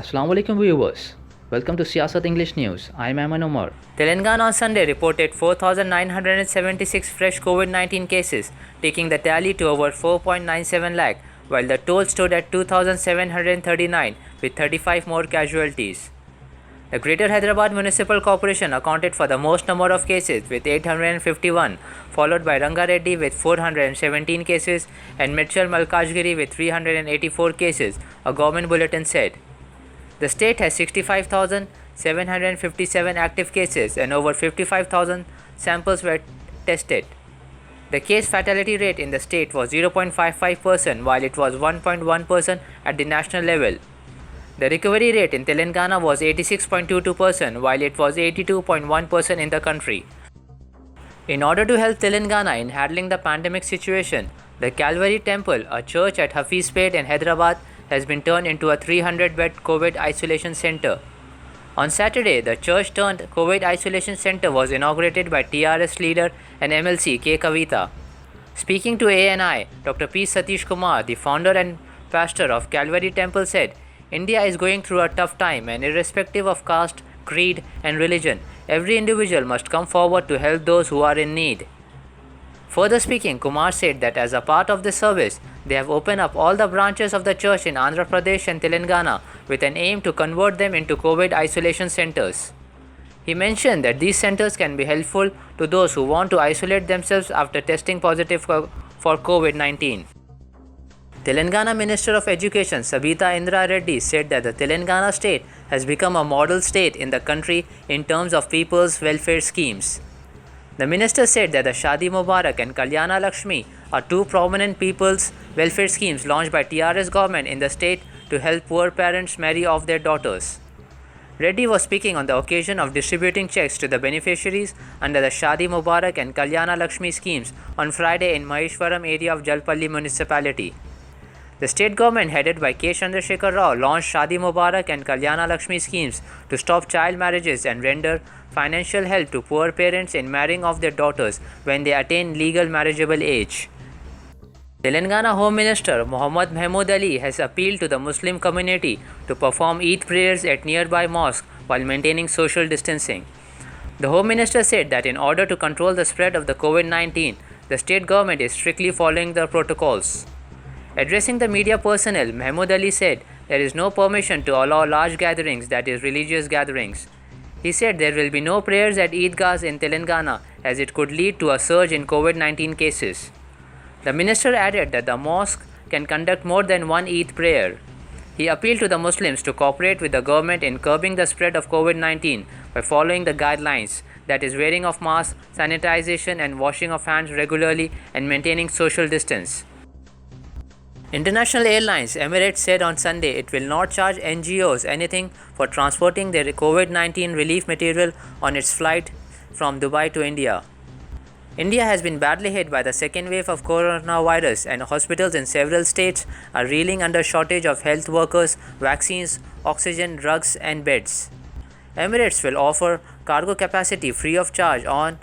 Assalamu alaikum viewers. Welcome to Siyasat English News. I am Ayman Omar. Telangana on Sunday reported 4,976 fresh COVID-19 cases, taking the tally to over 4.97 lakh, while the toll stood at 2,739 with 35 more casualties. The Greater Hyderabad Municipal Corporation accounted for the most number of cases with 851, followed by Rangareddy with 417 cases and Mitchell Malkajgiri with 384 cases, a government bulletin said. The state has 65,757 active cases and over 55,000 samples were tested. The case fatality rate in the state was 0.55%, while it was 1.1% at the national level. The recovery rate in Telangana was 86.22%, while it was 82.1% in the country. In order to help Telangana in handling the pandemic situation, the Calvary Temple, a church at Hafizpet in Hyderabad, has been turned into a 300-bed COVID isolation center. On Saturday, the church-turned COVID isolation center was inaugurated by TRS leader and MLC K. Kavita. Speaking to ANI, Dr. P. Satish Kumar, the founder and pastor of Calvary Temple, said, India is going through a tough time, and irrespective of caste, creed, and religion, every individual must come forward to help those who are in need. Further speaking, Kumar said that as a part of this service, they have opened up all the branches of the church in Andhra Pradesh and Telangana with an aim to convert them into COVID isolation centers. He mentioned that these centers can be helpful to those who want to isolate themselves after testing positive for COVID-19. Telangana Minister of Education Sabita Indra Reddy said that the Telangana state has become a model state in the country in terms of people's welfare schemes. The minister said that the Shadi Mubarak and Kalyana Lakshmi are two prominent people's welfare schemes launched by TRS government in the state to help poor parents marry off their daughters. Reddy was speaking on the occasion of distributing checks to the beneficiaries under the Shadi Mubarak and Kalyana Lakshmi schemes on Friday in Maheshwaram area of Jalpalli municipality. The state government headed by K. Chandrasekhar Rao launched Shadi Mubarak and Kalyana Lakshmi schemes to stop child marriages and render financial help to poor parents in marrying off their daughters when they attain legal marriageable age. Telangana Home Minister Mohammad Mahmood Ali has appealed to the Muslim community to perform Eid prayers at nearby mosques while maintaining social distancing. The Home Minister said that in order to control the spread of the COVID-19, the state government is strictly following the protocols. Addressing the media personnel, Mahmood Ali said there is no permission to allow large gatherings, that is, religious gatherings. He said there will be no prayers at Eidgahs in Telangana as it could lead to a surge in COVID-19 cases. The minister added that the mosque can conduct more than one Eid prayer. He appealed to the Muslims to cooperate with the government in curbing the spread of COVID-19 by following the guidelines, that is, wearing of masks, sanitization and washing of hands regularly, and maintaining social distance. International Airlines Emirates said on Sunday it will not charge NGOs anything for transporting their COVID-19 relief material on its flight from Dubai to India. India has been badly hit by the second wave of coronavirus, and hospitals in several states are reeling under shortage of health workers, vaccines, oxygen, drugs, and beds. Emirates will offer cargo capacity free of charge on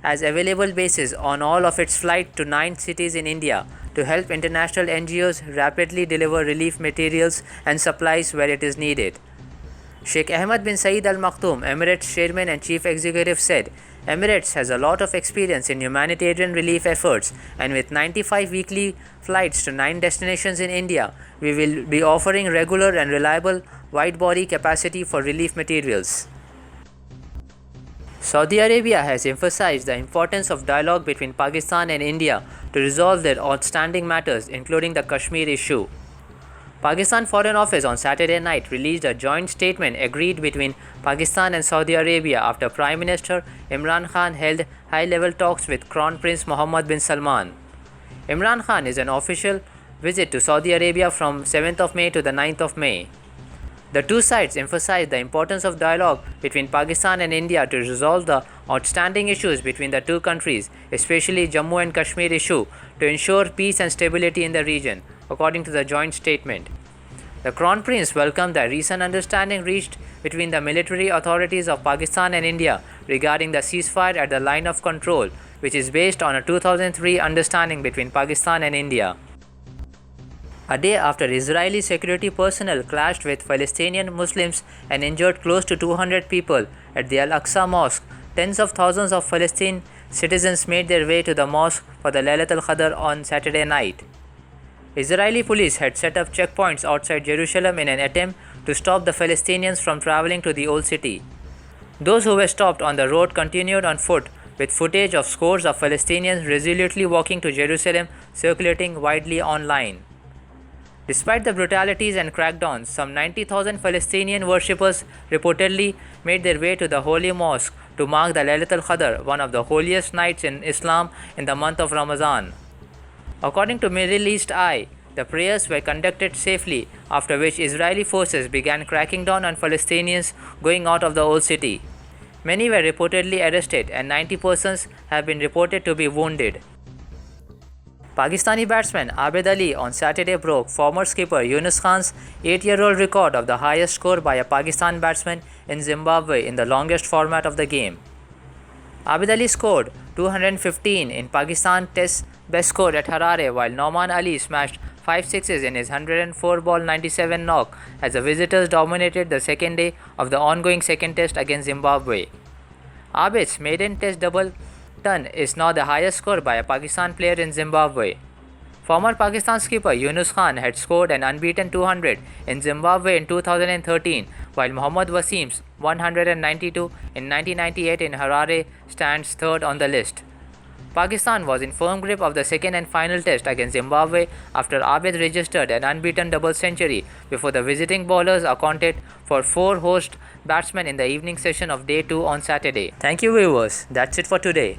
as available basis on all of its flights to 9 cities in India to help international NGOs rapidly deliver relief materials and supplies where it is needed. Sheikh Ahmed bin Saeed Al Maktoum, Emirates Chairman and Chief Executive, said, Emirates has a lot of experience in humanitarian relief efforts, and with 95 weekly flights to 9 destinations in India, we will be offering regular and reliable wide-body capacity for relief materials. Saudi Arabia has emphasized the importance of dialogue between Pakistan and India to resolve their outstanding matters, including the Kashmir issue. Pakistan Foreign Office on Saturday night released a joint statement agreed between Pakistan and Saudi Arabia after Prime Minister Imran Khan held high-level talks with Crown Prince Mohammed bin Salman. Imran Khan is an official visit to Saudi Arabia from 7th of May to the 9th of May. The two sides emphasized the importance of dialogue between Pakistan and India to resolve the outstanding issues between the two countries, especially Jammu and Kashmir issue, to ensure peace and stability in the region, according to the joint statement. The Crown Prince welcomed the recent understanding reached between the military authorities of Pakistan and India regarding the ceasefire at the line of control, which is based on a 2003 understanding between Pakistan and India. A day after Israeli security personnel clashed with Palestinian Muslims and injured close to 200 people at the Al-Aqsa Mosque, tens of thousands of Palestinian citizens made their way to the mosque for the Laylat al-Qadr on Saturday night. Israeli police had set up checkpoints outside Jerusalem in an attempt to stop the Palestinians from traveling to the Old City. Those who were stopped on the road continued on foot, with footage of scores of Palestinians resolutely walking to Jerusalem circulating widely online. Despite the brutalities and crackdowns, some 90,000 Palestinian worshippers reportedly made their way to the Holy Mosque to mark the Laylat al-Qadr, one of the holiest nights in Islam in the month of Ramadan. According to Middle East Eye, the prayers were conducted safely, after which Israeli forces began cracking down on Palestinians going out of the Old City. Many were reportedly arrested and 90 persons have been reported to be wounded. Pakistani batsman Abid Ali on Saturday broke former skipper Yunus Khan's 8-year-old record of the highest score by a Pakistan batsman in Zimbabwe in the longest format of the game. Abid Ali scored 215 in Pakistan Test best score at Harare, while Nouman Ali smashed 5 sixes in his 104-ball 97 knock as the visitors dominated the second day of the ongoing second test against Zimbabwe. Abid's maiden test double ton is now the highest score by a Pakistan player in Zimbabwe. Former Pakistan skipper Yunus Khan had scored an unbeaten 200 in Zimbabwe in 2013, while Mohammad Wasim's 192 in 1998 in Harare stands third on the list. Pakistan was in firm grip of the second and final test against Zimbabwe after Abid registered an unbeaten double century before the visiting bowlers accounted for 4 host batsmen in the evening session of day 2 on Saturday. Thank you viewers, that's it for today.